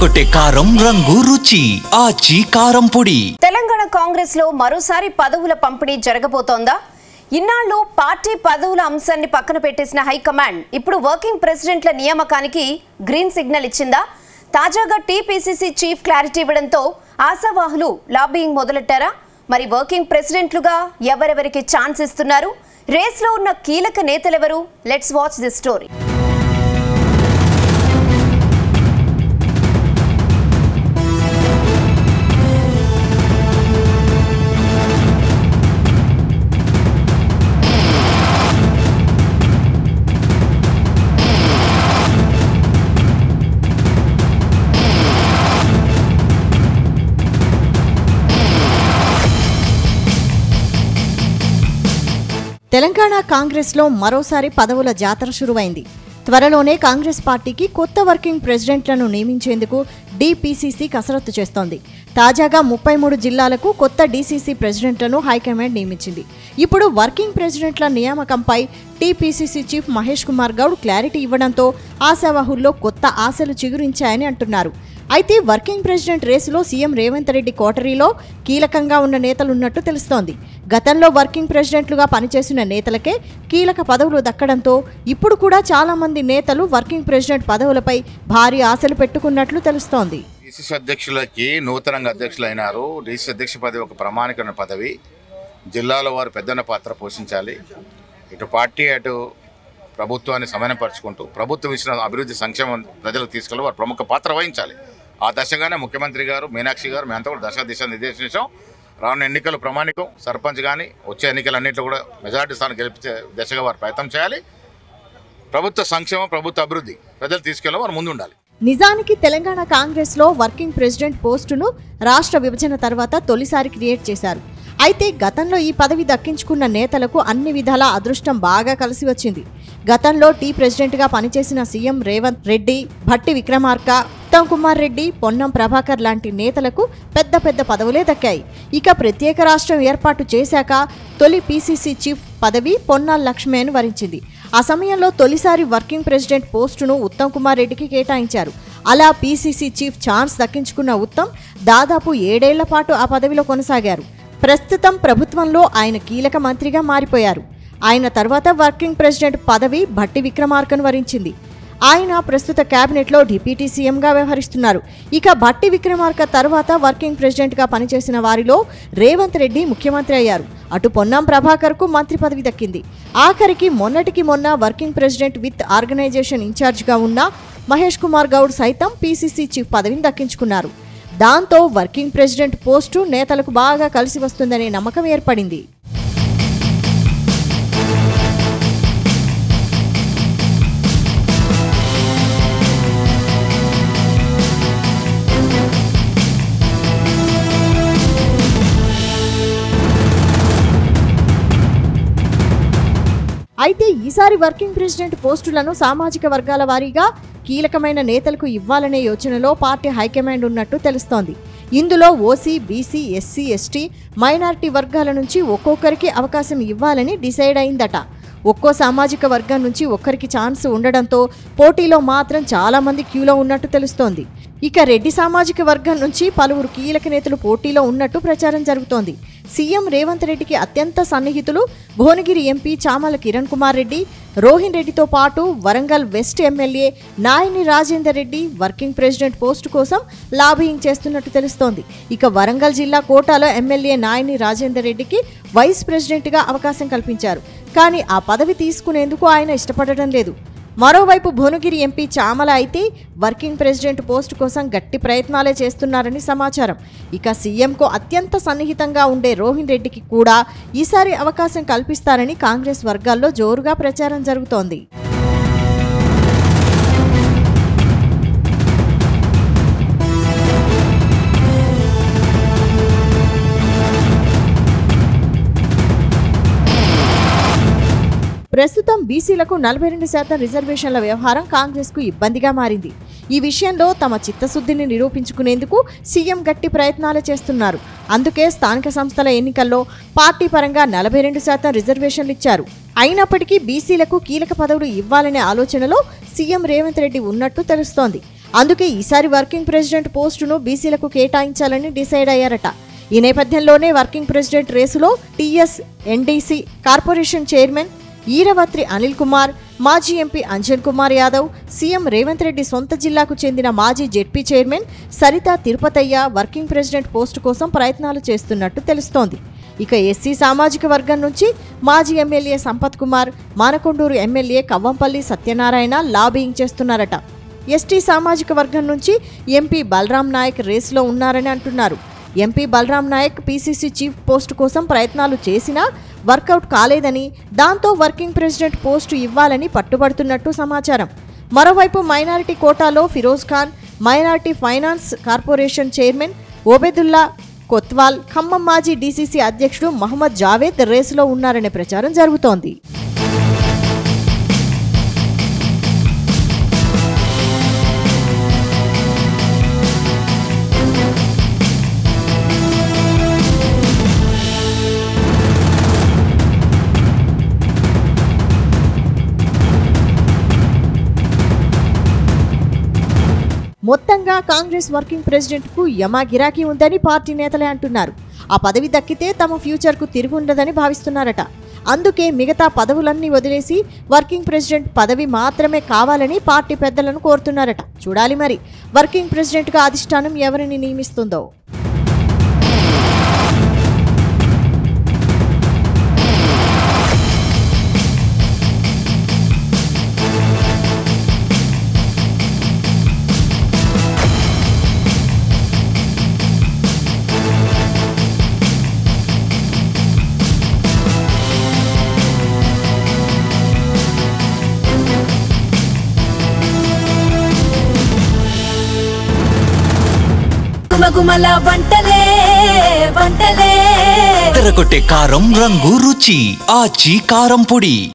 అదరగొట్టే కారం రంగు రుచి ఆచి కారం పొడి. తెలంగాణ కాంగ్రెస్ లో మరోసారి పదవుల పంపిణీ జరగబోతోందా? ఇన్నాళ్ళు పార్టీ పదవుల అంశాన్ని పక్కన పెట్టేసిన హైకమాండ్ ఇప్పుడు వర్కింగ్ ప్రెసిడెంట్ల నియామకానికి గ్రీన్ సిగ్నల్ ఇచ్చిందా? తాజాగా టీపీసీసీ చీఫ్ క్లారిటీ ఇవ్వడంతో ఆశావాహులు లాబింగ్ మొదలెట్టారా? మరి వర్కింగ్ ప్రెసిడెంట్లుగా ఎవరెవరికి ఛాన్స్ ఇస్తున్నారు? రేస్లో ఉన్న కీలక నేతలెవరు? Let's watch this story. Telangana కాంగ్రెస్లో మరోసారి పదవుల జాతర షురువైంది. త్వరలోనే కాంగ్రెస్ పార్టీకి కొత్త వర్కింగ్ ప్రెసిడెంట్లను నియమించేందుకు డీపీసీసీ కసరత్తు చేస్తోంది. తాజాగా 33 జిల్లాలకు కొత్త డీసీసీ ప్రెసిడెంట్లను హైకమాండ్ నియమించింది. ఇప్పుడు వర్కింగ్ ప్రెసిడెంట్ల నియామకంపై TPCC chief Mahesh Kumar Goud clarity ఇవ్వడంతో ఆశావాహుల్లో కొత్త ఆశలు చిగురించాయని అంటున్నారు. అయితే వర్కింగ్ ప్రెసిడెంట్ రేసులో సీఎం రేవంత్ రెడ్డి కోటరీలో కీలకంగా ఉన్న నేతలున్నట్టు తెలుస్తోంది. గతంలో వర్కింగ్ ప్రెసిడెంట్లుగా పనిచేసిన నేతలకే కీలక పదవులు దక్కడంతో ఇప్పుడు కూడా చాలా మంది నేతలు వర్కింగ్ ప్రెసిడెంట్ పదవులపై భారీ ఆశలు పెట్టుకున్నట్లు తెలుస్తోంది. డీసీసీ అధ్యక్షులకి నూతనంగా అధ్యక్షులైనారు. డీసీసీ అధ్యక్ష పదవి ఒక ప్రామాణికమైన పదవి. జిల్లాలో వారు పెద్దన్న పాత్ర పోషించాలి. ఇటు పార్టీ అటు ప్రభుత్వాన్ని సమన్వయపరుచుకుంటూ ప్రభుత్వం ఇచ్చిన అభివృద్ధి సంక్షేమం ప్రజలకు తీసుకెళ్ళి వారు ప్రముఖ పాత్ర వహించాలి. ఆ దశగానే ముఖ్యమంత్రి గారు, మీనాక్షి గారు మేమంతా కూడా దిశ నిర్దేశించాం. రానున్న ఎన్నికలు ప్రామాణికం. సర్పంచ్ కానీ వచ్చే ఎన్నికలన్నింటిలో కూడా మెజార్టీ స్థానం గెలిపించే దిశగా వారు ప్రయత్నం చేయాలి. ప్రభుత్వ సంక్షేమం, ప్రభుత్వ అభివృద్ధి ప్రజలు తీసుకెళ్ళి వారు ముందుండాలి. నిజానికి తెలంగాణ కాంగ్రెస్లో వర్కింగ్ ప్రెసిడెంట్ పోస్టును రాష్ట్ర విభజన తర్వాత తొలిసారి క్రియేట్ చేశారు. అయితే గతంలో ఈ పదవి దక్కించుకున్న నేతలకు అన్ని విధాల అదృష్టం బాగా కలిసి వచ్చింది. గతంలో టీ ప్రెసిడెంట్గా పనిచేసిన సీఎం రేవంత్ రెడ్డి, భట్టి విక్రమార్క, ఉత్తమ్ కుమార్ రెడ్డి, పొన్నం ప్రభాకర్ లాంటి నేతలకు పెద్ద పెద్ద పదవులే దక్కాయి. ఇక ప్రత్యేక రాష్ట్రం ఏర్పాటు చేశాక తొలి పీసీసీ చీఫ్ పదవి పొన్నాల లక్ష్మయ్యను వరించింది. ఆ సమయంలో తొలిసారి వర్కింగ్ ప్రెసిడెంట్ పోస్టును ఉత్తమ్ కుమార్ రెడ్డికి కేటాయించారు. అలా పీసీసీ చీఫ్ ఛాన్స్ దక్కించుకున్న ఉత్తమ్ దాదాపు 7 ఏళ్ల పాటు ఆ పదవిలో కొనసాగారు. ప్రస్తుతం ప్రభుత్వంలో ఆయన కీలక మంత్రిగా మారిపోయారు. ఆయన తర్వాత వర్కింగ్ ప్రెసిడెంట్ పదవి భట్టి విక్రమార్కను వరించింది. ఆయన ప్రస్తుత కేబినెట్లో డిప్యూటీ సీఎంగా వ్యవహరిస్తున్నారు. ఇక భట్టి విక్రమార్క తర్వాత వర్కింగ్ ప్రెసిడెంట్గా పనిచేసిన వారిలో రేవంత్ రెడ్డి ముఖ్యమంత్రి అయ్యారు. అటు పొన్నం ప్రభాకర్కు మంత్రి పదవి దక్కింది. ఆఖరికి మొన్నటికి మొన్న వర్కింగ్ ప్రెసిడెంట్ విత్ ఆర్గనైజేషన్ ఇన్ఛార్జిగా ఉన్న మహేష్ కుమార్ గౌడ్ సైతం పీసీసీ చీఫ్ పదవిని దక్కించుకున్నారు. దాంతో వర్కింగ్ ప్రెసిడెంట్ పోస్టు నేతలకు బాగా కలిసి వస్తుందనే నమ్మకం ఏర్పడింది. అయితే ఈసారి వర్కింగ్ ప్రెసిడెంట్ పోస్టులను సామాజిక వర్గాల వారీగా కీలకమైన నేతలకు ఇవ్వాలనే యోచనలో పార్టీ హైకమాండ్ ఉన్నట్టు తెలుస్తోంది. ఇందులో OC, BC, SC, ST, minority వర్గాల నుంచి ఒక్కొక్కరికి అవకాశం ఇవ్వాలని డిసైడ్ అయిందట. ఒక్కో సామాజిక వర్గం నుంచి ఒక్కరికి ఛాన్స్ ఉండడంతో పోటీలో మాత్రం చాలా మంది క్యూలో ఉన్నట్టు తెలుస్తోంది. ఇక రెడ్డి సామాజిక వర్గం నుంచి పలువురు కీలక నేతలు పోటీలో ఉన్నట్టు ప్రచారం జరుగుతోంది. సీఎం రేవంత్ రెడ్డికి అత్యంత సన్నిహితులు భువనగిరి ఎంపీ చామల కిరణ్ కుమార్ రెడ్డి, రోహిన్ రెడ్డితో పాటు Warangal west MLA Nayani Rajender Reddy working president post కోసం లాబియింగ్ చేస్తున్నట్టు తెలుస్తోంది. ఇక వరంగల్ జిల్లా కోటాలో ఎమ్మెల్యే నాయని రాజేందర్ రెడ్డికి వైస్ ప్రెసిడెంట్గా అవకాశం కల్పించారు. కానీ ఆ పదవి తీసుకునేందుకు ఆయన ఇష్టపడటం లేదు. మరోవైపు భువనగిరి ఎంపీ చామల అయితే వర్కింగ్ ప్రెసిడెంట్ పోస్టు కోసం గట్టి ప్రయత్నాలే చేస్తున్నారని సమాచారం. ఇక సీఎంకు అత్యంత సన్నిహితంగా ఉండే రోహిన్ రెడ్డికి కూడా ఈసారి అవకాశం కల్పిస్తారని కాంగ్రెస్ వర్గాల్లో జోరుగా ప్రచారం జరుగుతోంది. ప్రస్తుతం బీసీలకు 42% రిజర్వేషన్ల వ్యవహారం కాంగ్రెస్కు ఇబ్బందిగా మారింది. ఈ విషయంలో తమ చిత్తశుద్ధిని నిరూపించుకునేందుకు సీఎం గట్టి ప్రయత్నాలు చేస్తున్నారు. అందుకే స్థానిక సంస్థల ఎన్నికల్లో పార్టీ పరంగా 42% రిజర్వేషన్లు ఇచ్చారు. అయినప్పటికీ బీసీలకు కీలక పదవులు ఇవ్వాలనే ఆలోచనలో సీఎం రేవంత్ రెడ్డి ఉన్నట్టు తెలుస్తోంది. అందుకే ఈసారి వర్కింగ్ ప్రెసిడెంట్ పోస్టును బీసీలకు కేటాయించాలని డిసైడ్ అయ్యారట. ఈ నేపథ్యంలోనే వర్కింగ్ ప్రెసిడెంట్ రేసులో TS NDC corporation chairman Eeravathri Anil Kumar, మాజీ ఎంపీ అంజన్ కుమార్ యాదవ్, సీఎం రేవంత్ రెడ్డి సొంత జిల్లాకు చెందిన మాజీ ZP chairman Saritha Tirupathaiah working president post కోసం ప్రయత్నాలు చేస్తున్నట్టు తెలుస్తోంది. ఇక ఎస్సీ సామాజిక వర్గం నుంచి మాజీ MLA Sampath Kumar, Manakondur MLA Kavvampalli Satyanarayana lobbying చేస్తున్నారట. ఎస్టీ సామాజిక వర్గం నుంచి ఎంపీ బలరాం నాయక్ రేసులో ఉన్నారని అంటున్నారు. MP Balram Naik PCC chief post కోసం ప్రయత్నాలు చేసినా వర్కౌట్ కాలేదని, దాంతో వర్కింగ్ ప్రెసిడెంట్ పోస్టు ఇవ్వాలని పట్టుబడుతున్నట్టు సమాచారం. మరోవైపు మైనారిటీ కోటాలో Firoz Khan, minority finance corporation chairman Obaidullah Kotwal, Khammam మాజీ డీసీసీ అధ్యక్షుడు మహమ్మద్ జావేద్ రేసులో ఉన్నారనే ప్రచారం జరుగుతోంది. మొత్తంగా కాంగ్రెస్ వర్కింగ్ ప్రెసిడెంట్కు యమా గిరాకీ ఉందని పార్టీ నేతలే అంటున్నారు. ఆ పదవి దక్కితే తమ ఫ్యూచర్కు తిరుగుండదని భావిస్తున్నారట. అందుకే మిగతా పదవులన్నీ వదిలేసి వర్కింగ్ ప్రెసిడెంట్ పదవి మాత్రమే కావాలని పార్టీ పెద్దలను కోరుతున్నారట. చూడాలి మరి వర్కింగ్ ప్రెసిడెంట్గా అధిష్టానం ఎవరిని నియమిస్తుందో. గుమగుమల వంటలే వంటలే తెరకొట్టే కారం రంగు రుచి ఆచి కారం పొడి.